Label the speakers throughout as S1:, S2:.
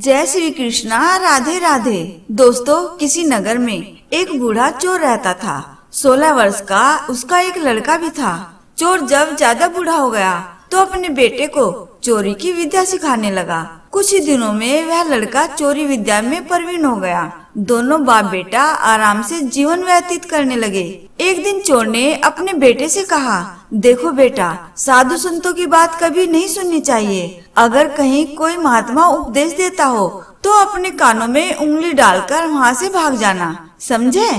S1: जय श्री कृष्णा, राधे राधे। दोस्तों, किसी नगर में एक बूढ़ा चोर रहता था। 16 वर्ष का उसका एक लड़का भी था। चोर जब ज्यादा बूढ़ा हो गया तो अपने बेटे को चोरी की विद्या सिखाने लगा। कुछ ही दिनों में वह लड़का चोरी विद्या में प्रवीण हो गया। दोनों बाप बेटा आराम से जीवन व्यतीत करने लगे। एक दिन चोर ने अपने बेटे से कहा, देखो बेटा, साधु संतों की बात कभी नहीं सुननी चाहिए। अगर कहीं कोई महात्मा उपदेश देता हो तो अपने कानों में उंगली डालकर वहाँ से भाग जाना, समझे?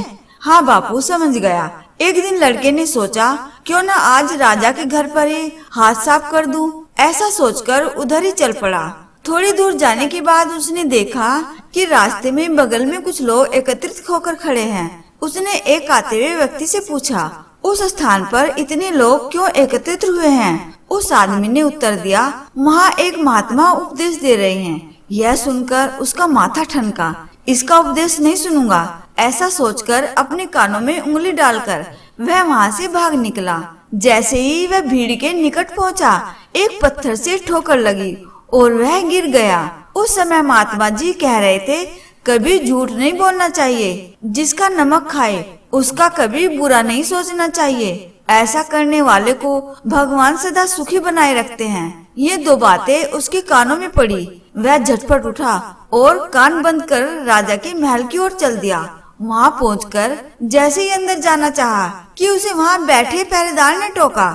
S1: हाँ बापू, समझ गया। एक दिन लड़के ने सोचा, क्यों न आज राजा के घर पर ही हाथ साफ कर दूं। ऐसा सोचकर उधर ही चल पड़ा। थोड़ी दूर जाने के बाद उसने देखा कि रास्ते में बगल में कुछ लोग एकत्रित होकर खड़े हैं। उसने एक आते हुए व्यक्ति से पूछा, उस स्थान पर इतने लोग क्यों एकत्रित हुए हैं? उस आदमी ने उत्तर दिया, वहाँ एक महात्मा उपदेश दे रहे हैं। यह सुनकर उसका माथा ठनका। इसका उपदेश नहीं सुनूंगा। ऐसा सोचकर अपने कानों में उंगली डालकर वह वहाँ से भाग निकला। जैसे ही वह भीड़ के निकट पहुँचा, एक पत्थर से ठोकर लगी और वह गिर गया। उस समय महात्मा जी कह रहे थे, कभी झूठ नहीं बोलना चाहिए। जिसका नमक खाए उसका कभी बुरा नहीं सोचना चाहिए। ऐसा करने वाले को भगवान सदा सुखी बनाए रखते हैं। ये दो बातें उसके कानों में पड़ी। वह झटपट उठा और कान बंद कर राजा के महल की ओर चल दिया। वहाँ पहुंचकर जैसे ही अंदर जाना चाहा कि उसे वहाँ बैठे पहरेदार ने टोका,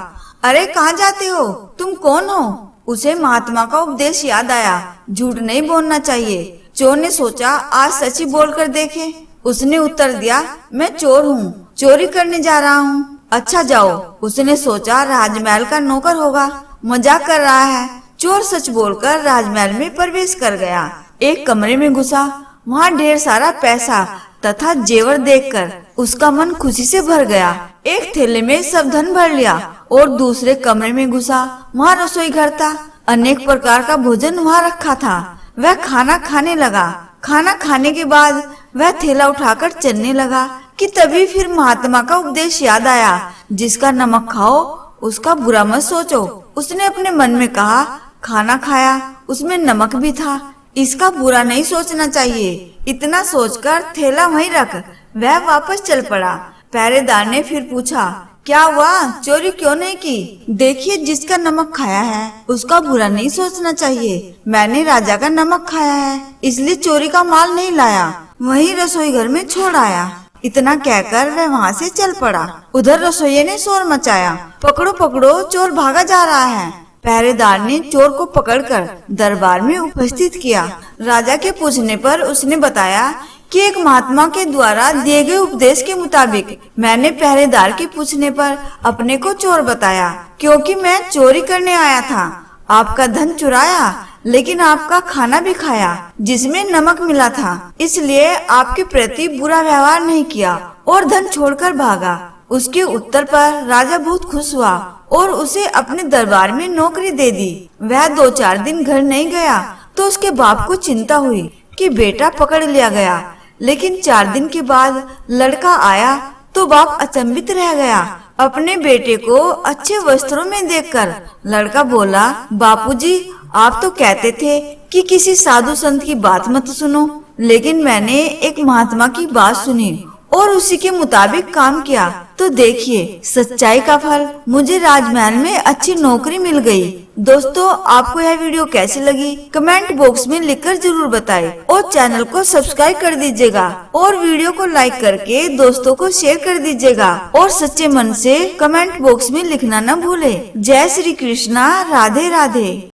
S1: अरे कहाँ जाते हो? तुम कौन हो? उसे महात्मा का उपदेश याद आया, झूठ नहीं बोलना चाहिए। चोर ने सोचा, आज सच ही बोल कर देखे। उसने उत्तर दिया, मैं चोर हूँ, चोरी करने जा रहा हूँ। अच्छा जाओ। उसने सोचा, राजमहल का नौकर होगा, मजाक कर रहा है। चोर सच बोलकर राजमहल में प्रवेश कर गया। एक कमरे में घुसा। वहाँ ढेर सारा पैसा तथा जेवर देखकर उसका मन खुशी से भर गया। एक थैले में सब धन भर लिया और दूसरे कमरे में घुसा। वहाँ रसोई घर था। अनेक प्रकार का भोजन वहाँ रखा था। वह खाना खाने लगा। खाना खाने के बाद वह थैला उठाकर चलने लगा कि तभी फिर महात्मा का उपदेश याद आया, जिसका नमक खाओ उसका बुरा मत सोचो। उसने अपने मन में कहा, खाना खाया, उसमें नमक भी था, इसका बुरा नहीं सोचना चाहिए। इतना सोचकर थैला वहीं रख वह वापस चल पड़ा। पहरेदार ने फिर पूछा, क्या हुआ? चोरी क्यों नहीं की? देखिए, जिसका नमक खाया है उसका बुरा नहीं सोचना चाहिए। मैंने राजा का नमक खाया है, इसलिए चोरी का माल नहीं लाया, वहीं रसोई घर में छोड़ आया। इतना कहकर वह वहाँ से चल पड़ा। उधर रसोइये ने शोर मचाया, पकड़ो पकड़ो, चोर भागा जा रहा है। पहरेदार ने चोर को पकड़कर दरबार में उपस्थित किया। राजा के पूछने पर उसने बताया कि एक महात्मा के द्वारा दिए गए उपदेश के मुताबिक मैंने पहरेदार के पूछने पर अपने को चोर बताया, क्योंकि मैं चोरी करने आया था। आपका धन चुराया, लेकिन आपका खाना भी खाया जिसमें नमक मिला था, इसलिए आपके प्रति बुरा व्यवहार नहीं किया और धन छोड़कर भागा। उसके उत्तर पर राजा बहुत खुश हुआ और उसे अपने दरबार में नौकरी दे दी। वह 2-4 दिन घर नहीं गया तो उसके बाप को चिंता हुई कि बेटा पकड़ लिया गया। लेकिन 4 दिन के बाद लड़का आया तो बाप अचंभित रह गया। अपने बेटे को अच्छे वस्त्रों में देखकर लड़का बोला, बापूजी, आप तो कहते थे कि किसी साधु संत की बात मत सुनो, लेकिन मैंने एक महात्मा की बात सुनी और उसी के मुताबिक काम किया, तो देखिए सच्चाई का फल, मुझे राजमहल में अच्छी नौकरी मिल गई। दोस्तों, आपको यह वीडियो कैसी लगी कमेंट बॉक्स में लिखकर जरूर बताएं और चैनल को सब्सक्राइब कर दीजिएगा और वीडियो को लाइक करके दोस्तों को शेयर कर दीजिएगा और सच्चे मन से कमेंट बॉक्स में लिखना न भूले। जय श्री कृष्णा, राधे राधे।